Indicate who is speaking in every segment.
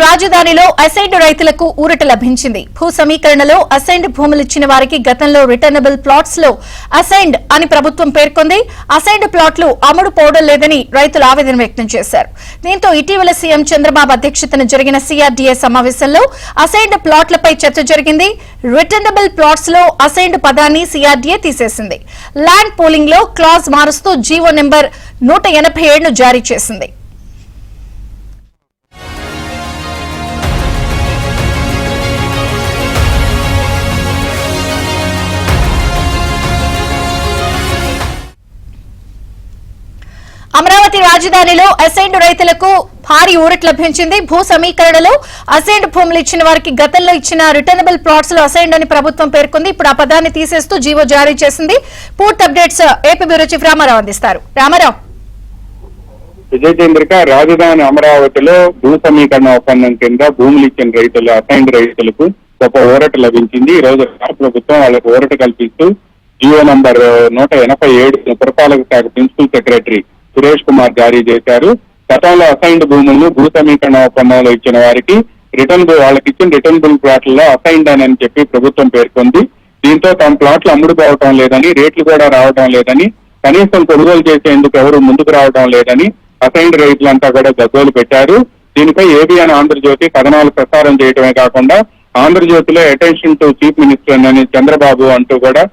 Speaker 1: రాజధానిలో అసైన్డ్ రైతులకు ఊరట లభించింది. భూ సమీకరణలో అసైన్డ్ భూములు ఇచ్చిన వారికి గతంలో రిటర్నబుల్ ప్లాట్స్ లో అసైన్డ్ అని ప్రభుత్వం పేర్కొంది. అసైన్డ్ ప్లాట్లు అమ్ముడు పోవడం లేదని రైతులు ఆవేదన వ్యక్తం చేశారు. దీంతో ఇటీవల సీఎం చంద్రబాబు అధ్యక్షతన జరిగిన CRDA సమావేశంలో అసైన్డ్ ప్లాట్లపై చర్చ జరిగింది. రిటర్నబుల్ ప్లాట్స్ లో అసైన్డ్ పదాన్ని CRDA తీసేసింది. ల్యాండ్ పూలింగ్ లో క్లాజ్ మారుస్తూ జీవో నెంబర్ 187 జారీ చేసింది. అమరావతి రాజధానిలో అసైన్డ్ రైతులకు భారీ ఊరట లభించింది. భూ సమీకరణలో అసైన్డ్ భూములు ఇచ్చిన వారికి గతంలో ఇచ్చిన రిటర్నబుల్ ప్లాట్స్ లో అసైన్డ్ అని ప్రభుత్వం పేర్కొంది. ఇప్పుడు ఆ పదాన్ని తీసేస్తూ జీవో జారీ చేసింది. పూర్తి updates AP bureau chief Ramarao అందిస్తారు. రామారావు.
Speaker 2: విజయచంద్రిక, రాజధాని అమరావతిలో భూ సమీకరణ ఒప్పందం కింద భూములు ఇచ్చిన రైతులు, అసైన్డ్ రైతులకు గొప్ప ఊరట లభించింది. ఈ రోజు రాష్ట్ర ప్రభుత్వం వాళ్ళకు ఊరట కల్పిస్తూ జీవో నంబర్ 187 పురపాలక శాఖ ప్రిన్సిపల్ సెక్రటరీ సురేష్ కుమార్ జారీ చేశారు. గతంలో అసైన్డ్ భూములను భూ సమీకరణ ఒప్పందంలో ఇచ్చిన వారికి వాళ్ళకి ఇచ్చిన రిటర్నబుల్ ప్లాట్లలో అసైన్డ్ అని చెప్పి ప్రభుత్వం పేర్కొంది. దీంతో తమ ప్లాట్లు అమ్ముడుపోవటం లేదని, రేట్లు కూడా రావడం లేదని, కనీసం కొనుగోలు చేసేందుకు ఎవరు ముందుకు రావడం లేదని అసైన్డ్ రైతులంతా కూడా గగ్గోలు పెట్టారు. దీనిపై ABN ఆంధ్రజ్యోతి కథనాలు ప్రసారం చేయడమే కాకుండా ఆంధ్రజ్యోతిలో అటెన్షన్ టు చీఫ్ మినిస్టర్ అని చంద్రబాబు అంటూ కూడా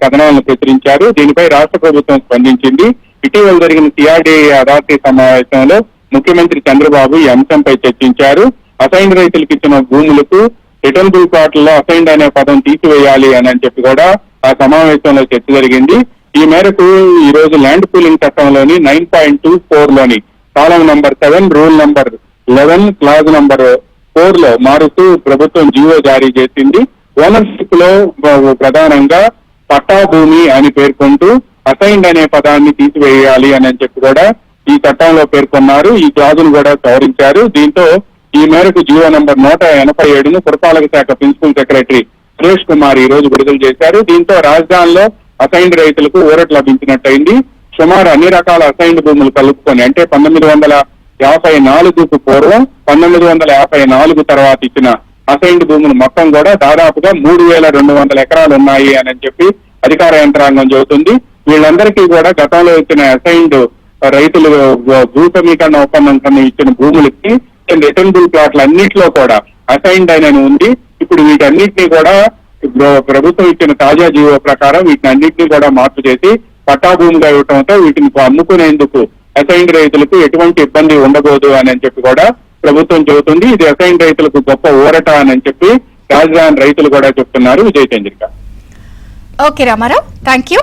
Speaker 2: కథనాలను ప్రచురించారు. దీనిపై రాష్ట్ర ప్రభుత్వం స్పందించింది. ఇటీవల జరిగిన CRDA అథారిటీ సమావేశంలో ముఖ్యమంత్రి చంద్రబాబు ఈ అంశంపై చర్చించారు. అసైన్డ్ రైతులకు ఇచ్చిన భూములకు రిటర్నబుల్ ప్లాట్లలో అసైన్డ్ అనే పదం తీసివేయాలి అని చెప్పి కూడా ఆ సమావేశంలో చర్చ జరిగింది. ఈ మేరకు ఈ రోజు ల్యాండ్ పూలింగ్ చట్టంలోని 9.24లోని కాలం number 7 rule number 11 clause number 4లో మారుతూ ప్రభుత్వం జీవో జారీ చేసింది. ఓనర్షిప్ లో ప్రధానంగా పట్టా భూమి అని పేర్కొంటూ అసైన్డ్ అనే పదాన్ని తీసివేయాలి అని చెప్పి కూడా ఈ చట్టంలో పేర్కొన్నారు. ఈ క్లాజును కూడా సవరించారు. దీంతో ఈ మేరకు జీవో నంబర్ 187ను పురపాలక శాఖ ప్రిన్సిపల్ సెక్రటరీ సురేష్ కుమార్ ఈ రోజు విడుదల చేశారు. దీంతో రాజధానిలో అసైన్డ్ రైతులకు ఊరట లభించినట్టయింది. సుమారు అన్ని రకాల అసైన్డ్ భూములు కలుపుకొని, అంటే 1954కు పూర్వం 1954 తర్వాత ఇచ్చిన అసైన్డ్ భూములు మొత్తం కూడా దాదాపుగా 3200 ఎకరాలు ఉన్నాయి అని చెప్పి అధికార యంత్రాంగం చెబుతుంది. వీళ్ళందరికీ కూడా గతంలో ఇచ్చిన అసైన్డ్ రైతులు భూ సమీకరణ ఒప్పందం కన్నా ఇచ్చిన భూములకి రిటర్నబుల్ ప్లాట్ల అన్నింటిలో కూడా అసైన్డ్ అని ఉంది. ఇప్పుడు వీటన్నిటినీ కూడా ప్రభుత్వం ఇచ్చిన తాజా జీవో ప్రకారం వీటిని అన్నింటినీ కూడా మార్పు చేసి పట్టా భూమిగా ఇవ్వడంతో వీటిని అమ్ముకునేందుకు అసైన్డ్ రైతులకు ఎటువంటి ఇబ్బంది ఉండబోదు అని చెప్పి కూడా ప్రభుత్వం చెబుతుంది. ఇది అసైన్డ్ రైతులకు గొప్ప ఊరట అని చెప్పి రాజధాని రైతులు కూడా చెప్తున్నారు. Vijayachandrika.
Speaker 1: Okay Ramarao, thank you.